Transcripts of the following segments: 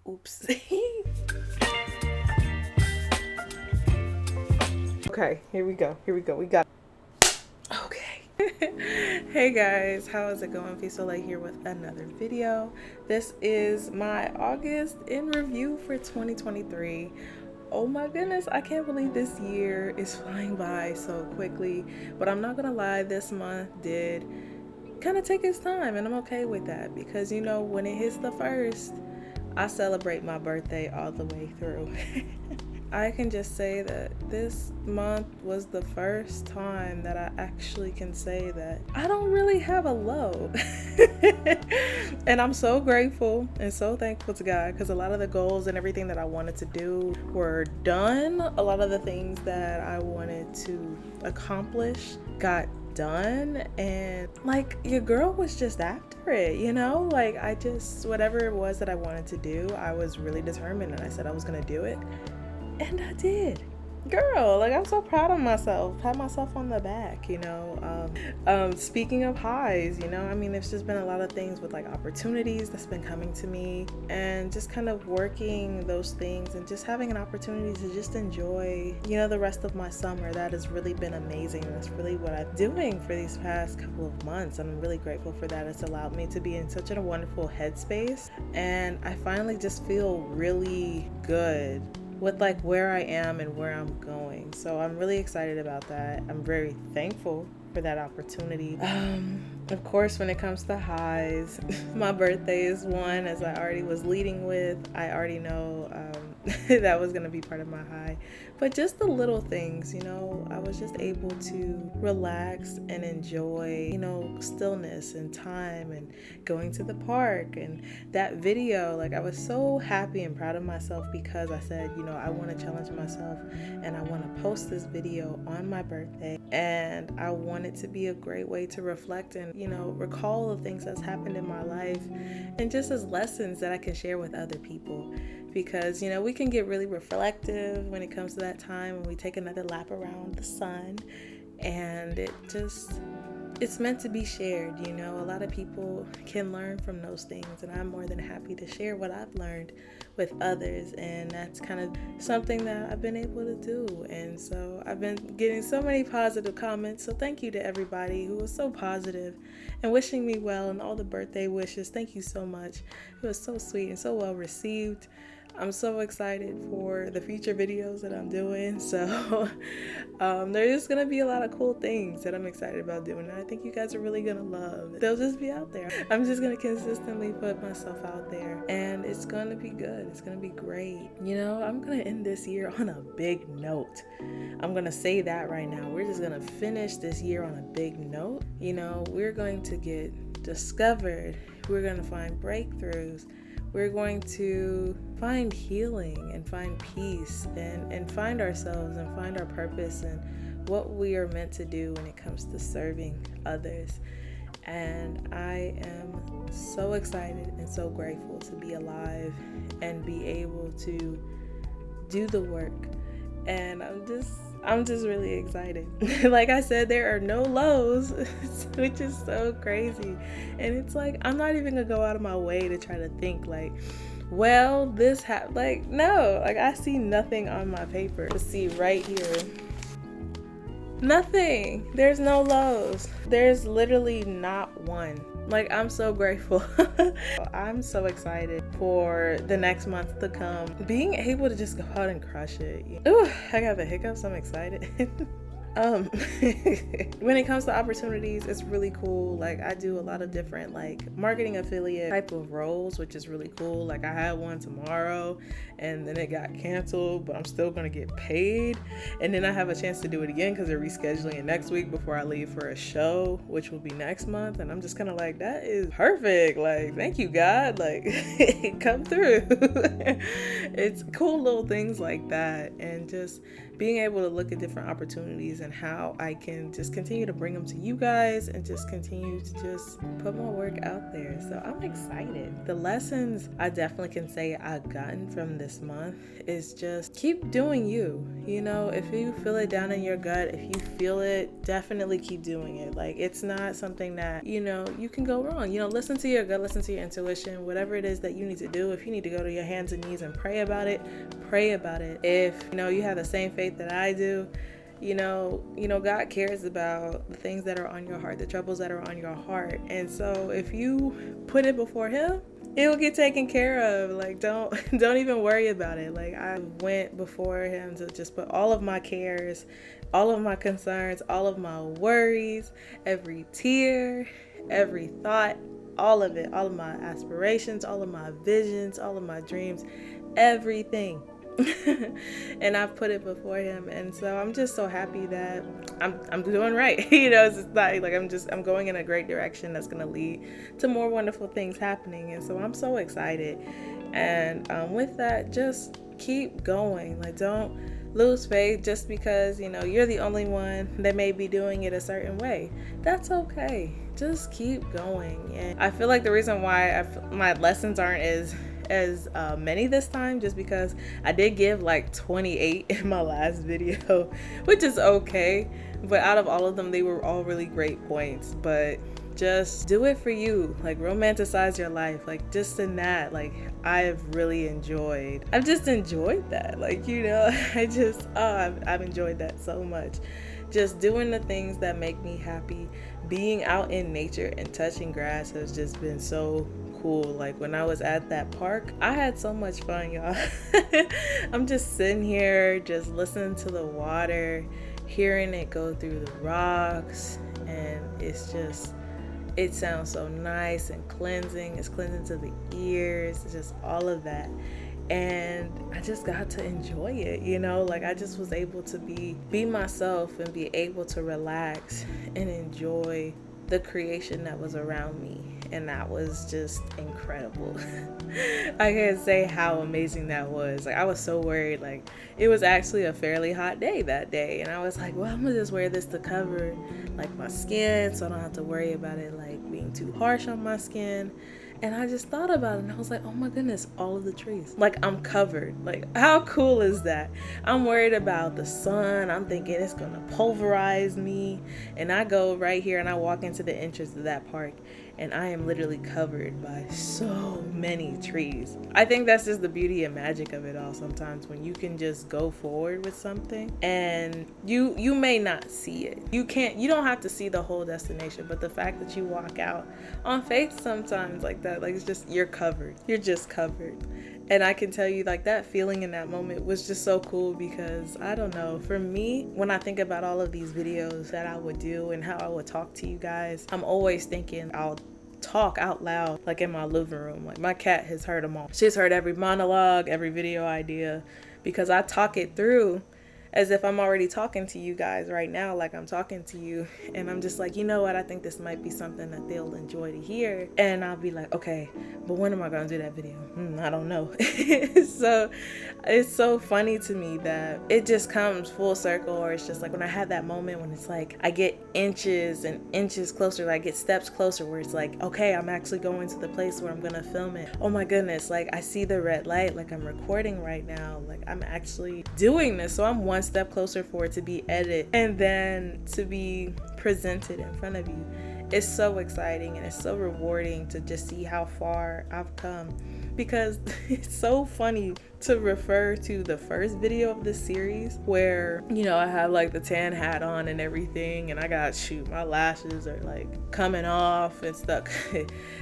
Oops. Okay, here we go. We got okay. Hey guys, how is it going? Fisola here with another video. This is my August in review for 2023. Oh my goodness, I can't believe this year is flying by so quickly. But I'm not gonna lie, this month did kind of take its time, and I'm okay with that because you know, when it hits the first, I celebrate my birthday all the way through. I can just say that this month was the first time that I actually can say that I don't really have a low. And I'm so grateful and so thankful to God because a lot of the goals and everything that I wanted to do were done. A lot of the things that I wanted to accomplish got done, and like your girl was just after it, you know? Like I just, whatever it was that I wanted to do, I was really determined and I said I was gonna do it. And I did. Girl, like I'm so proud of myself. Pat myself on the back, you know. Speaking of highs, you know, I mean, there's just been a lot of things with like opportunities that's been coming to me and just kind of working those things and just having an opportunity to just enjoy, you know, the rest of my summer. That has really been amazing. That's really what I'm doing for these past couple of months. I'm really grateful for that. It's allowed me to be in such a wonderful headspace, and I finally just feel really good with like where I am and where I'm going. So I'm really excited about that. I'm very thankful for that opportunity. Of course, when it comes to highs, my birthday is one, as I already was leading with. I already know that was gonna be part of my high. But just the little things, you know, I was just able to relax and enjoy, you know, stillness and time and going to the park. And that video, like I was so happy and proud of myself because I said, you know, I want to challenge myself and I want to post this video on my birthday. And I want it to be a great way to reflect and, you know, recall the things that's happened in my life and just as lessons that I can share with other people. Because, you know, we can get really reflective when it comes to that time when we take another lap around the sun, and it's meant to be shared, you know. A lot of people can learn from those things, and I'm more than happy to share what I've learned with others, and that's kind of something that I've been able to do. And so I've been getting so many positive comments, so thank you to everybody who was so positive and wishing me well, and all the birthday wishes. Thank you so much. It was so sweet and so well received. I'm so excited for the future videos that I'm doing. So there's going to be a lot of cool things that I'm excited about doing, and I think you guys are really going to love. They'll just be out there. I'm just going to consistently put myself out there, and it's going to be good. It's going to be great. You know, I'm going to end this year on a big note. I'm going to say that right now. We're just going to finish this year on a big note. You know, we're going to get discovered. We're going to find breakthroughs. We're going to find healing and find peace and find ourselves and find our purpose and what we are meant to do when it comes to serving others. And I am so excited and so grateful to be alive and be able to do the work. And I'm just really excited. Like I said, there are no lows, which is so crazy. And it's like, I'm not even gonna go out of my way to try to think like, well, this like, no, like I see nothing on my paper. To see right here, nothing. There's no lows. There's literally not one. Like, I'm so grateful. I'm so excited for the next month to come. Being able to just go out and crush it. Ooh, I got the hiccups. I'm excited. When it comes to opportunities, it's really cool. Like I do a lot of different like marketing affiliate type of roles, which is really cool. Like I had one tomorrow and then it got canceled, but I'm still gonna get paid, and then I have a chance to do it again because they're rescheduling it next week before I leave for a show, which will be next month. And I'm just kind of like, that is perfect. Like, thank you, God. Like come through. It's cool little things like that, and just being able to look at different opportunities and how I can just continue to bring them to you guys and just continue to just put my work out there. So I'm excited. The lessons I definitely can say I've gotten from this month is just keep doing you. You know, if you feel it down in your gut, if you feel it, definitely keep doing it. Like, it's not something that, you know, you can go wrong. You know, listen to your gut, listen to your intuition, whatever it is that you need to do. If you need to go to your hands and knees and pray about it, pray about it. If, you know, you have the same faith that I do, you know, God cares about the things that are on your heart, the troubles that are on your heart. And so if you put it before him, it will get taken care of. Like, don't even worry about it. Like, I went before him to just put all of my cares, all of my concerns, all of my worries, every tear, every thought, all of it, all of my aspirations, all of my visions, all of my dreams, everything. And I've put it before him, and so I'm just so happy that I'm doing right. You know, it's just like I'm going in a great direction that's going to lead to more wonderful things happening, and so I'm so excited. And with that, just keep going. Like, don't lose faith just because, you know, you're the only one that may be doing it a certain way. That's okay. Just keep going. And I feel like the reason why my lessons aren't as many this time, just because I did give like 28 in my last video, which is okay, but out of all of them, they were all really great points. But just do it for you. Like, romanticize your life. Like, just in that, like, I've just enjoyed that. Like, you know, I've enjoyed that so much. Just doing the things that make me happy. Being out in nature and touching grass has just been so cool. Like, when I was at that park, I had so much fun, y'all. I'm just sitting here, just listening to the water, hearing it go through the rocks, and it sounds so nice and cleansing. It's cleansing to the ears, just all of that. And I just got to enjoy it, you know, like, I just was able to be myself and be able to relax and enjoy the creation that was around me. And that was just incredible. I can't say how amazing that was. Like, I was so worried. Like, it was actually a fairly hot day that day, and I was like, well, I'm gonna just wear this to cover like my skin so I don't have to worry about it like being too harsh on my skin. And I just thought about it, and I was like, oh my goodness, all of the trees. Like, I'm covered. Like, how cool is that? I'm worried about the sun. I'm thinking it's gonna pulverize me. And I go right here and I walk into the entrance of that park, and I am literally covered by so many trees. I think that's just the beauty and magic of it all sometimes, when you can just go forward with something and you may not see it. You don't have to see the whole destination, but the fact that you walk out on faith sometimes like that, like, it's just, you're covered. You're just covered. And I can tell you, like, that feeling in that moment was just so cool, because I don't know, for me, when I think about all of these videos that I would do and how I would talk to you guys, I'm always thinking I'll talk out loud, like, in my living room. Like, my cat has heard them all. She's heard every monologue, every video idea, because I talk it through as if I'm already talking to you guys right now, like I'm talking to you. And I'm just like, you know what, I think this might be something that they'll enjoy to hear. And I'll be like, okay, but when am I gonna do that video? I don't know. So it's so funny to me that it just comes full circle, or it's just like when I have that moment when it's like I get inches and inches closer, like I get steps closer, where it's like, okay, I'm actually going to the place where I'm gonna film it. Oh my goodness, like I see the red light, like I'm recording right now, like I'm actually doing this. So I'm one step closer for it to be edited and then to be presented in front of you. It's so exciting, and it's so rewarding to just see how far I've come, because it's so funny to refer to the first video of this series where, you know, I had like the tan hat on and everything, and I got, my lashes are like coming off and stuff.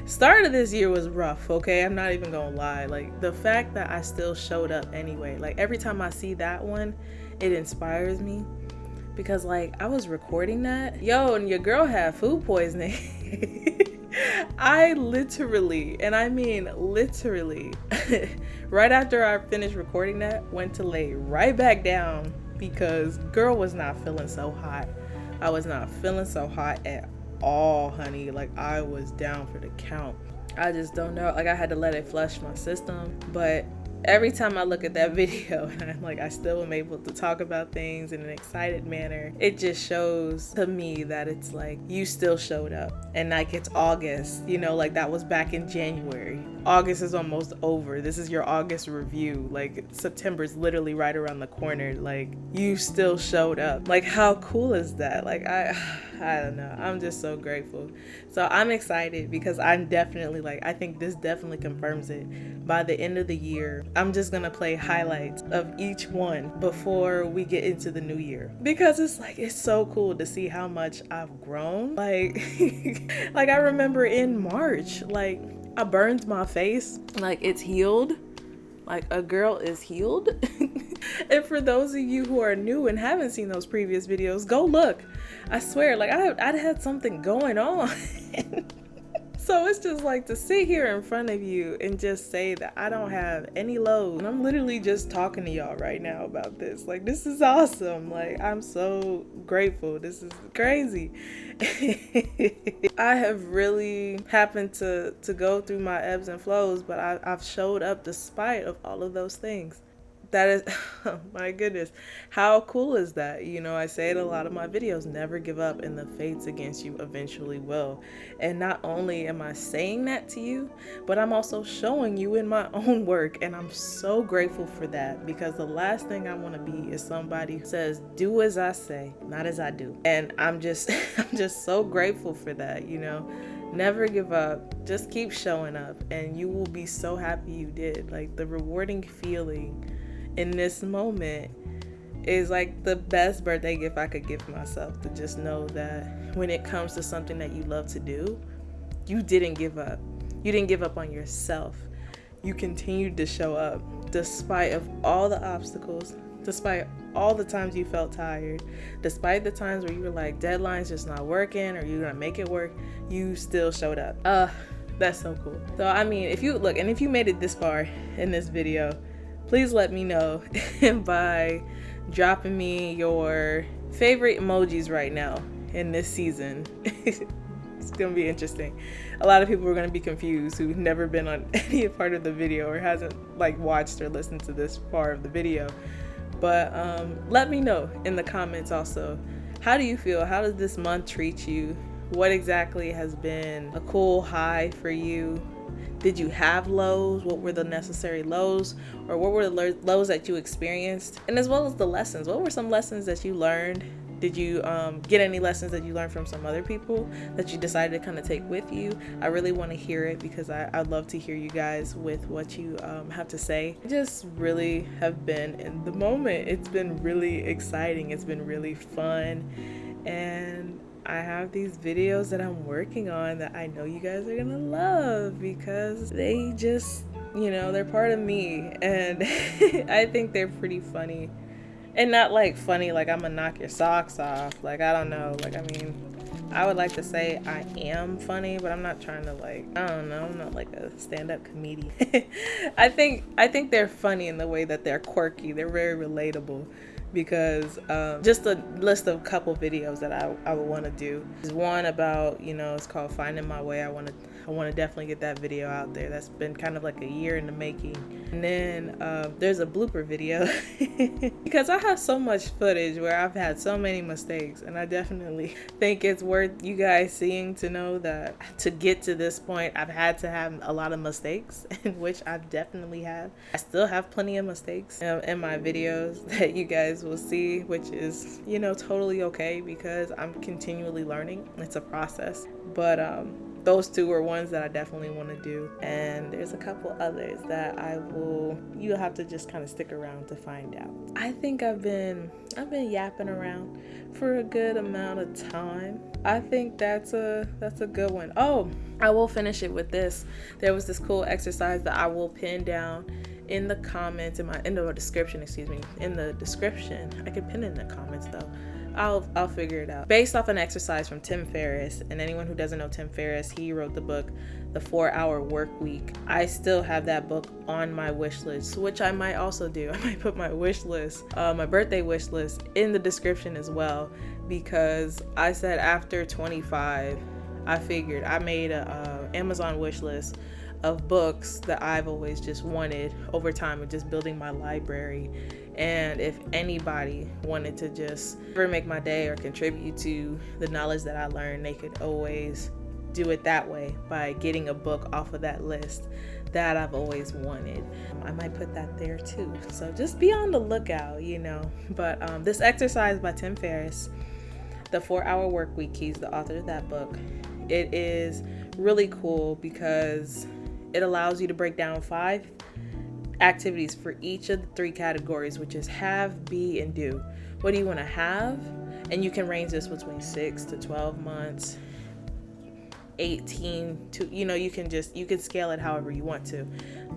Start of this year was rough, okay? I'm not even gonna lie. Like, the fact that I still showed up anyway, like every time I see that one, it inspires me. Because like I was recording that, and your girl had food poisoning. I literally, and I mean literally, right after I finished recording that, went to lay right back down because girl was not feeling so hot. I was not feeling so hot at all, honey. Like, I was down for the count. I just don't know. Like, I had to let it flush my system, but every time I look at that video and I'm like, I still am able to talk about things in an excited manner, it just shows to me that it's like, you still showed up. And like, it's August, you know, like that was back in January. August is almost over. This is your August review. Like, September's literally right around the corner. Like, you still showed up. Like, how cool is that? Like, I don't know. I'm just so grateful. So I'm excited because I'm definitely like, I think this definitely confirms it. By the end of the year, I'm just gonna play highlights of each one before we get into the new year, because it's like, it's so cool to see how much I've grown. Like like I remember in March, like I burned my face, like it's healed, like a girl is healed. And for those of you who are new and haven't seen those previous videos, go look. I swear, like I'd had something going on. So it's just like to sit here in front of you and just say that I don't have any lows. And I'm literally just talking to y'all right now about this. Like, this is awesome. Like, I'm so grateful. This is crazy. I have really happened to go through my ebbs and flows, but I've showed up despite of all of those things. That is, oh my goodness, how cool is that? You know, I say it in a lot of my videos, never give up and the fates against you eventually will. And not only am I saying that to you, but I'm also showing you in my own work. And I'm so grateful for that, because the last thing I want to be is somebody who says, do as I say, not as I do. And I'm just so grateful for that, you know. Never give up, just keep showing up, and you will be so happy you did. Like, the rewarding feeling in this moment is like the best birthday gift I could give myself, to just know that when it comes to something that you love to do, you didn't give up. You didn't give up on yourself. You continued to show up despite of all the obstacles, despite all the times you felt tired, despite the times where you were like, deadline's just not working, or you're gonna make it work, you still showed up. That's so cool. So I mean, if you look, and if you made it this far in this video, please let me know by dropping me your favorite emojis right now in this season. It's gonna be interesting. A lot of people are gonna be confused who've never been on any part of the video or hasn't like watched or listened to this part of the video. But let me know in the comments also. How do you feel? How does this month treat you? What exactly has been a cool high for you? Did you have lows? What were the necessary lows? Or what were the lows that you experienced? And as well as the lessons. What were some lessons that you learned? Did you get any lessons that you learned from some other people that you decided to kind of take with you? I really want to hear it, because I'd love to hear you guys with what you have to say. I just really have been in the moment. It's been really exciting. It's been really fun. And I have these videos that I'm working on that I know you guys are gonna love, because they just, you know, they're part of me, and I think they're pretty funny. And not like funny like I'm gonna knock your socks off, like I don't know, like I mean, I would like to say I am funny, but I'm not trying to like, I don't know, I'm not like a stand-up comedian. I think they're funny in the way that they're quirky, they're very relatable. Because just a list of a couple videos that I would want to do is one about, you know, it's called Finding My Way. I want to definitely get that video out there. That's been kind of like a year in the making. And then there's a blooper video because I have so much footage where I've had so many mistakes, and I definitely think it's worth you guys seeing to know that to get to this point I've had to have a lot of mistakes, in which I've definitely have. I still have plenty of mistakes in my videos that you guys will see, which is, you know, totally okay, because I'm continually learning. It's a process. But those two are ones that I definitely want to do, and there's a couple others that you'll have to just kind of stick around to find out. I think I've been yapping around for a good amount of time. I think that's a good one. Oh, I will finish it with this. There was this cool exercise that I will pin down in the comments, in the description. I could pin it in the comments though. I'll figure it out. Based off an exercise from Tim Ferriss, and anyone who doesn't know Tim Ferriss, he wrote the book The 4-Hour Work Week. I still have that book on my wish list, which I might also do. I might put my wish list, my birthday wish list, in the description as well, because I said after 25, I figured I made a Amazon wish list of books that I've always just wanted over time of just building my library. And if anybody wanted to just ever make my day or contribute to the knowledge that I learned, they could always do it that way by getting a book off of that list that I've always wanted. I might put that there too. So just be on the lookout, you know. But this exercise by Tim Ferriss, The 4-Hour Workweek, he's the author of that book. It is really cool because it allows you to break down 5 activities for each of the 3 categories, which is have, be, and do. What do you want to have? And you can range this between 6 to 12 months, 18 to, you know, you can scale it however you want to,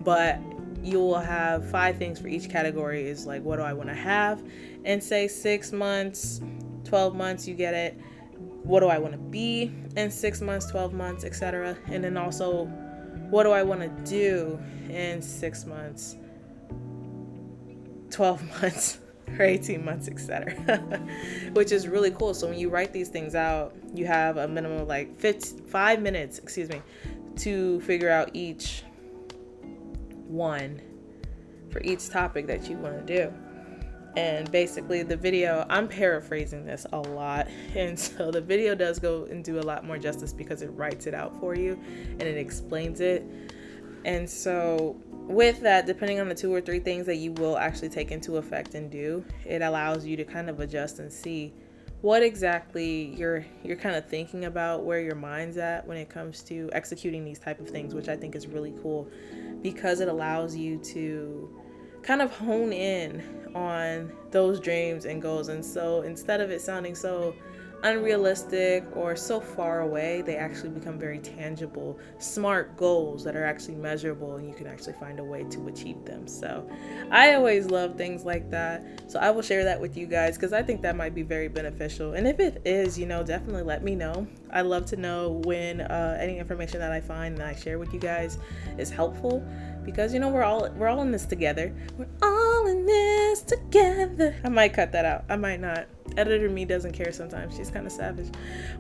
but you will have 5 things for each category. Is like, what do I want to have? And say 6 months, 12 months, you get it. What do I want to be in 6 months, 12 months, etc. And then also, what do I want to do in 6 months, 12 months, or 18 months, etc. Which is really cool. So when you write these things out, you have a minimum of like 5 minutes, to figure out each one for each topic that you want to do. And basically the video, I'm paraphrasing this a lot, and so the video does go and do a lot more justice because it writes it out for you and it explains it. And so with that, depending on the 2 or 3 things that you will actually take into effect and do, it allows you to kind of adjust and see what exactly you're kind of thinking about, where your mind's at when it comes to executing these type of things, which I think is really cool because it allows you to kind of hone in on those dreams and goals. And so instead of it sounding so unrealistic or so far away, they actually become very tangible, smart goals that are actually measurable, and you can actually find a way to achieve them. So I always love things like that, so I will share that with you guys because I think that might be very beneficial. And if it is, you know, definitely let me know. I love to know when any information that I find and I share with you guys is helpful, because, you know, we're all in this together. We're all in this together. I might cut that out. I might not. Editor me doesn't care sometimes. She's kind of savage.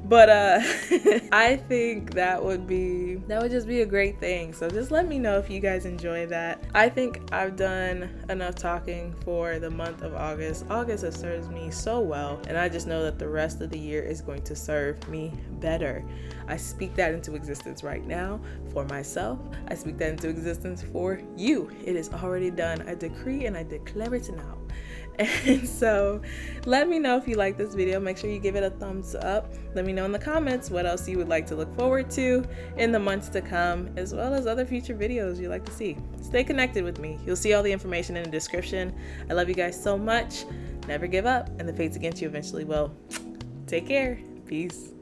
But I think that would just be a great thing. So just let me know if you guys enjoy that. I think I've done enough talking for the month of August. August has served me so well, and I just know that the rest of the year is going to serve me better. I speak that into existence right now for myself. I speak that into existence for you. It is already done. I decree and I declare it now. And so let me know if you like this video. Make sure you give it a thumbs up. Let me know in the comments what else you would like to look forward to in the months to come, as well as other future videos you'd like to see. Stay connected with me. You'll see all the information in the description. I love you guys so much. Never give up, and the fates against you eventually will. Take care. Peace.